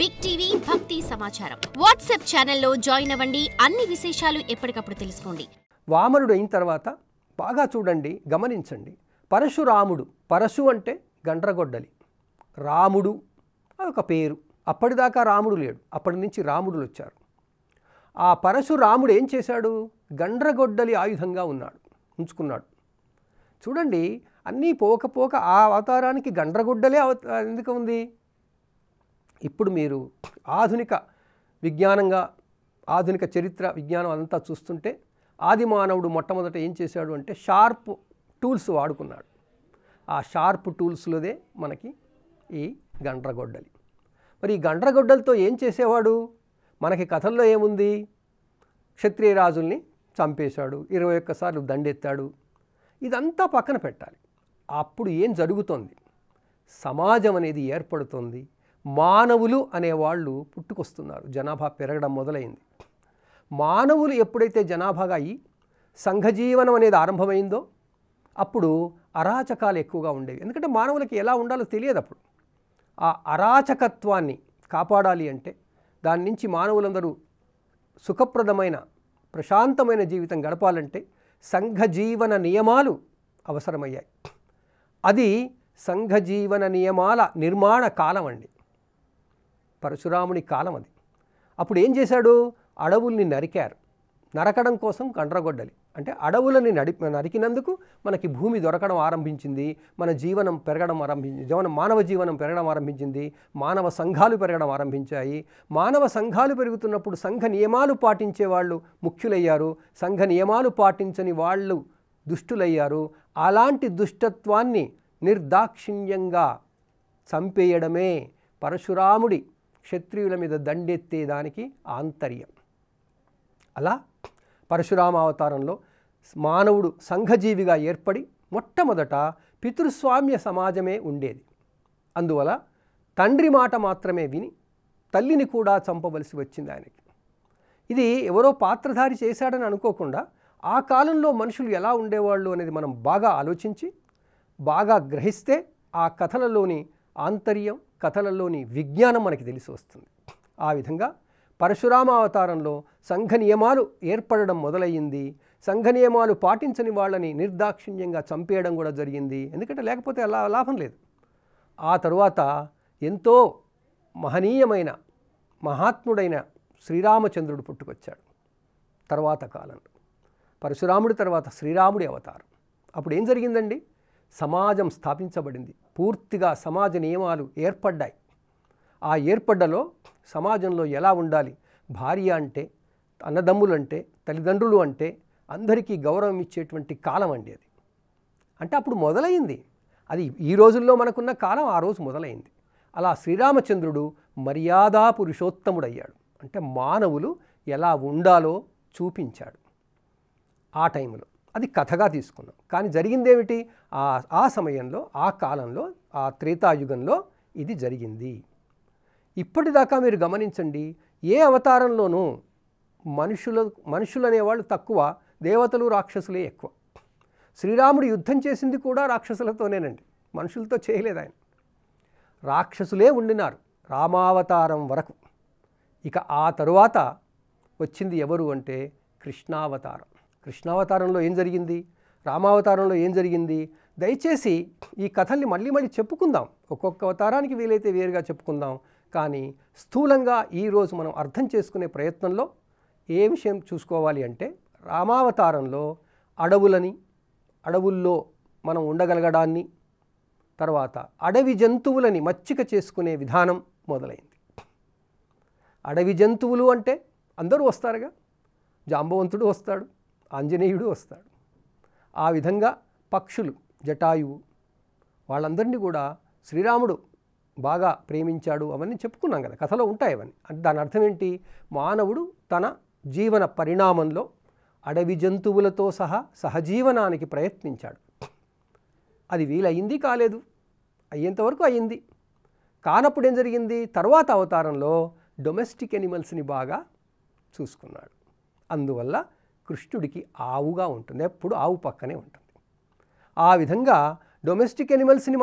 Big TV భక్తి సమాచారం WhatsApp ఛానల్లో జాయిన్ అవ్వండి. అన్ని విశేషాలు ఎప్పటికప్పుడు తెలుసుకోండి. వామనుడు అయిన తర్వాత బాగా చూడండి, గమనించండి. పరశురాముడు, పరశు అంటే గండ్రగొడ్డలి, రాముడు ఒక పేరు. అప్పటిదాకా రాముడు లేడు, అప్పటి నుంచి రాముడులు వచ్చారు. ఆ పరశురాముడు ఏం చేశాడు? గండ్రగొడ్డలి ఆయుధంగా ఉంచుకున్నాడు. చూడండి, అన్నీ పోక ఆ అవతారానికి గండ్రగొడ్డలే ఎందుకు ఉంది? ఇప్పుడు మీరు ఆధునిక విజ్ఞానంగా, ఆధునిక చరిత్ర విజ్ఞానం అంతా చూస్తుంటే ఆది మానవుడు మొట్టమొదట ఏం చేశాడు అంటే షార్ప్ టూల్స్ వాడుకున్నాడు. ఆ షార్ప్ టూల్స్లోదే మనకి ఈ గండ్రగొడ్డలి. మరి ఈ గండ్రగొడ్డలతో ఏం చేసేవాడు? మనకి కథల్లో ఏముంది? క్షత్రియ రాజుల్ని చంపేశాడు, 21 సార్లు దండెత్తాడు. ఇదంతా పక్కన పెట్టాలి. అప్పుడు ఏం జరుగుతోంది? సమాజం అనేది ఏర్పడుతోంది. మానవులు అనేవాళ్ళు పుట్టుకొస్తున్నారు. జనాభా పెరగడం మొదలైంది. మానవులు ఎప్పుడైతే జనాభాగా అయ్యి సంఘజీవనం అనేది ఆరంభమైందో అప్పుడు అరాచకాలు ఎక్కువగా ఉండేవి. ఎందుకంటే మానవులకి ఎలా ఉండాలో తెలియదు. అప్పుడు ఆ అరాచకత్వాన్ని కాపాడాలి అంటే, దాని నుంచి మానవులందరూ సుఖప్రదమైన ప్రశాంతమైన జీవితం గడపాలంటే సంఘజీవన నియమాలు అవసరమయ్యాయి. అది సంఘజీవన నియమాల నిర్మాణ కాలం అండి, పరశురాముని కాలం అది. అప్పుడు ఏం చేశాడు? అడవుల్ని నరికారు. నరకడం కోసం గండ్రగొడ్డలి అంటే అడవులని నరికినందుకు మనకి భూమి దొరకడం ఆరంభించింది, మన జీవనం పెరగడం ఆరంభించింది, మానవ జీవనం పెరగడం ఆరంభించింది, మానవ సంఘాలు పెరగడం ఆరంభించాయి. మానవ సంఘాలు పెరుగుతున్నప్పుడు సంఘ నియమాలు పాటించే వాళ్ళు ముఖ్యులయ్యారు, సంఘ నియమాలు పాటించని వాళ్ళు దుష్టులయ్యారు. అలాంటి దుష్టత్వాన్ని నిర్దాక్షిణ్యంగా చంపేయడమే పరశురాముడి క్షత్రియుల మీద దండెత్తేదానికి ఆంతర్యం. అలా పరశురామ అవతారంలో మానవుడు సంఘజీవిగా ఏర్పడి మొట్టమొదట పితృస్వామ్య సమాజమే ఉండేది. అందువల్ల తండ్రి మాట మాత్రమే విని తల్లిని కూడా చంపవలసి వచ్చింది ఆయనకి. ఇది ఎవరో పాత్రధారి చేశాడని అనుకోకుండా ఆ కాలంలో మనుషులు ఎలా ఉండేవాళ్ళు అనేది మనం బాగా ఆలోచించి బాగా గ్రహిస్తే ఆ కథలలోని ఆంతర్యం, కథలలోని విజ్ఞానం మనకి తెలిసి వస్తుంది. ఆ విధంగా పరశురామ అవతారంలో సంఘ నియమాలు ఏర్పడడం మొదలయ్యింది. సంఘ నియమాలు పాటించని వాళ్ళని నిర్దాక్షిణ్యంగా చంపేయడం కూడా జరిగింది. ఎందుకంటే లేకపోతే అలా లాభం లేదు. ఆ తరువాత ఎంతో మహనీయమైన మహాత్ముడైన శ్రీరామచంద్రుడు పుట్టుకొచ్చాడు. తర్వాత కాలంలో పరశురాముడి తర్వాత శ్రీరాముడి అవతారం. అప్పుడు ఏం జరిగిందండి? సమాజం స్థాపించబడింది. పూర్తిగా సమాజ నియమాలు ఏర్పడ్డాయి. ఆ ఏర్పడ్డలో సమాజంలో ఎలా ఉండాలి, భార్య అంటే, అన్నదమ్ములంటే, తల్లిదండ్రులు అంటే అందరికీ గౌరవం ఇచ్చేటువంటి కాలం అండి అది. అంటే అప్పుడు మొదలైంది అది. ఈ రోజుల్లో మనకున్న కాలం ఆ రోజు మొదలైంది. అలా శ్రీరామచంద్రుడు మర్యాదా పురుషోత్తముడయ్యాడు. అంటే మానవులు ఎలా ఉండాలో చూపించాడు ఆ టైంలో. అది కథగా తీసుకున్నాం. కానీ జరిగిందేమిటి? ఆ సమయంలో, ఆ కాలంలో, ఆ త్రేతాయుగంలో ఇది జరిగింది. ఇప్పటిదాకా మీరు గమనించండి, ఏ అవతారంలోనూ మనుషులు అనేవాళ్ళు తక్కువ, దేవతలు రాక్షసులే ఎక్కువ. శ్రీరాముడు యుద్ధం చేసింది కూడా రాక్షసులతోనేనండి, మనుషులతో చేయలేదు ఆయన. రాక్షసులే ఉండినారు రామావతారం వరకు. ఇక ఆ తరువాత వచ్చింది ఎవరు అంటే కృష్ణావతారం. కృష్ణావతారంలో ఏం జరిగింది, రామావతారంలో ఏం జరిగింది? దయచేసి ఈ కథల్ని మళ్ళీ చెప్పుకుందాం. ఒక్కొక్క అవతారానికి వీలైతే వేరుగా చెప్పుకుందాం. కానీ స్థూలంగా ఈరోజు మనం అర్థం చేసుకునే ప్రయత్నంలో ఏ విషయం చూసుకోవాలి అంటే, రామావతారంలో అడవుల్లో మనం ఉండగలగడాన్ని, తర్వాత అడవి జంతువులని మచ్చిక చేసుకునే విధానం మొదలైంది. అడవి జంతువులు అంటే అందరూ వస్తారుగా, జాంబవంతుడు వస్తాడు, ఆంజనేయుడు వస్తాడు. ఆ విధంగా పక్షులు, జటాయువు, వాళ్ళందరినీ కూడా శ్రీరాముడు బాగా ప్రేమించాడు. అవన్నీ చెప్పుకున్నాం కదా, కథలో ఉంటాయి అవన్నీ. అంటే దాని అర్థం ఏంటి? మానవుడు తన జీవన పరిణామంలో అడవి జంతువులతో సహజీవనానికి ప్రయత్నించాడు. అది వీలయింది కాలేదు, అయ్యేంతవరకు అయ్యింది. కానప్పుడు ఏం జరిగింది? తర్వాత అవతారంలో డొమెస్టిక్ ఎనిమల్స్ని బాగా చూసుకున్నాడు. అందువల్ల కృష్ణుడికి ఆవుగా ఉంటుంది, ఎప్పుడు ఆవు పక్కనే ఉంటుంది. ఆ విధంగా డొమెస్టిక్ ఎనిమల్స్ని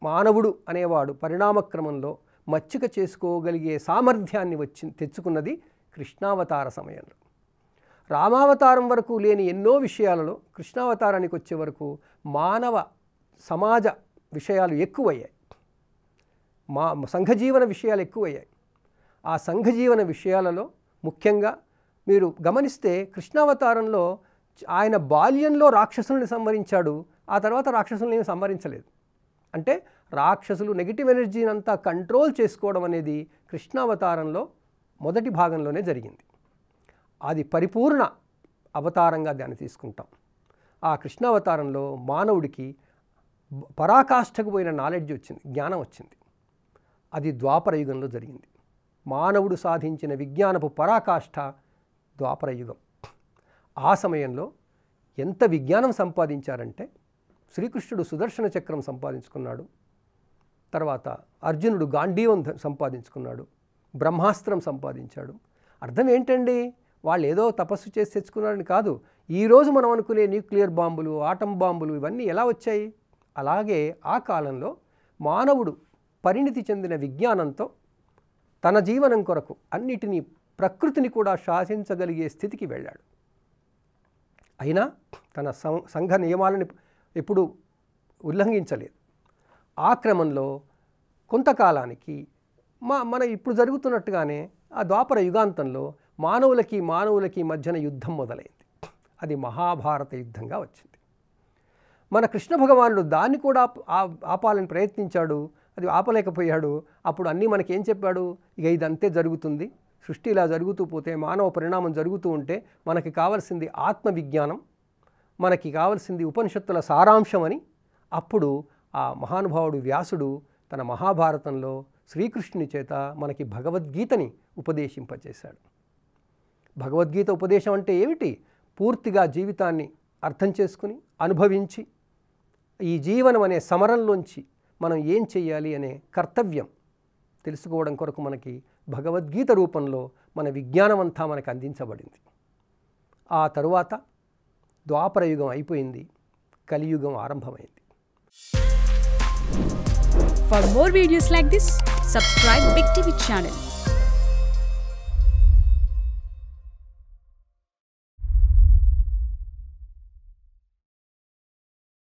మానవుడు అనేవాడు పరిణామక్రమంలో మచ్చిక చేసుకోగలిగే సామర్థ్యాన్ని తెచ్చుకున్నది కృష్ణావతార సమయంలో. రామావతారం వరకు లేని ఎన్నో విషయాలలో కృష్ణావతారానికి వచ్చే వరకు మానవ సమాజ విషయాలు ఎక్కువయ్యాయి, సంఘజీవన విషయాలు ఎక్కువయ్యాయి. ఆ సంఘజీవన విషయాలలో ముఖ్యంగా మీరు గమనిస్తే కృష్ణావతారంలో ఆయన బాల్యంలో రాక్షసుల్ని సంహరించాడు, ఆ తర్వాత రాక్షసుల్ని ఏమి సంహరించలేదు. అంటే రాక్షసులు నెగిటివ్ ఎనర్జీని అంతా కంట్రోల్ చేసుకోవడం అనేది కృష్ణావతారంలో మొదటి భాగంలోనే జరిగింది. అది పరిపూర్ణ అవతారంగా దాన్ని తీసుకుంటాం. ఆ కృష్ణావతారంలో మానవుడికి పరాకాష్ఠకు పోయిన నాలెడ్జ్ వచ్చింది, జ్ఞానం వచ్చింది. అది ద్వాపర యుగంలో జరిగింది. మానవుడు సాధించిన విజ్ఞానపు పరాకాష్ఠ ద్వాపర యుగం. ఆ సమయంలో ఎంత విజ్ఞానం సంపాదించారంటే శ్రీకృష్ణుడు సుదర్శన చక్రం సంపాదించుకున్నాడు, తర్వాత అర్జునుడు గాంధీవం సంపాదించుకున్నాడు, బ్రహ్మాస్త్రం సంపాదించాడు. అర్థం ఏంటండి? వాళ్ళు ఏదో తపస్సు చేసి తెచ్చుకున్నారని కాదు. ఈరోజు మనం అనుకునే న్యూక్లియర్ బాంబులు, ఆటం బాంబులు ఇవన్నీ ఎలా వచ్చాయి? అలాగే ఆ కాలంలో మానవుడు పరిణితి చెందిన విజ్ఞానంతో తన జీవనం కొరకు అన్నిటినీ, ప్రకృతిని కూడా శాసించగలిగే స్థితికి వెళ్ళాడు. అయినా తన సంఘ నియమాలను ఎప్పుడూ ఉల్లంఘించలేదు. ఆ క్రమంలో కొంతకాలానికి మన ఇప్పుడు జరుగుతున్నట్టుగానే ఆ ద్వాపర యుగాంతంలో మానవులకి మధ్యన యుద్ధం మొదలైంది. అది మహాభారత యుద్ధంగా వచ్చింది. మన కృష్ణ భగవానుడు దాన్ని కూడా ఆపాలని ప్రయత్నించాడు, అది ఆపలేకపోయాడు. అప్పుడు అన్నీ మనకేం చెప్పాడు? ఇక ఇదంతే జరుగుతుంది, సృష్టి ఇలా జరుగుతూ పోతే, మానవ పరిణామం జరుగుతూ ఉంటే మనకి కావాల్సింది ఆత్మవిజ్ఞానం, మనకి కావాల్సింది ఉపనిషత్తుల సారాంశం అని అప్పుడు ఆ మహానుభావుడు వ్యాసుడు తన మహాభారతంలో శ్రీకృష్ణుని చేత మనకి భగవద్గీతని ఉపదేశింపచేశాడు. భగవద్గీత ఉపదేశం అంటే ఏమిటి? పూర్తిగా జీవితాన్ని అర్థం చేసుకుని అనుభవించి ఈ జీవనం అనే సమరంలోంచి మనం ఏం చెయ్యాలి అనే కర్తవ్యం తెలుసుకోవడం కొరకు మనకి భగవద్గీత రూపంలో మన విజ్ఞానం అంతా మనకు అందించబడింది. ఆ తరువాత ద్వాపర యుగం అయిపోయింది, కలియుగం ఆరంభమైంది. For more videos like this, subscribe Big TV channel.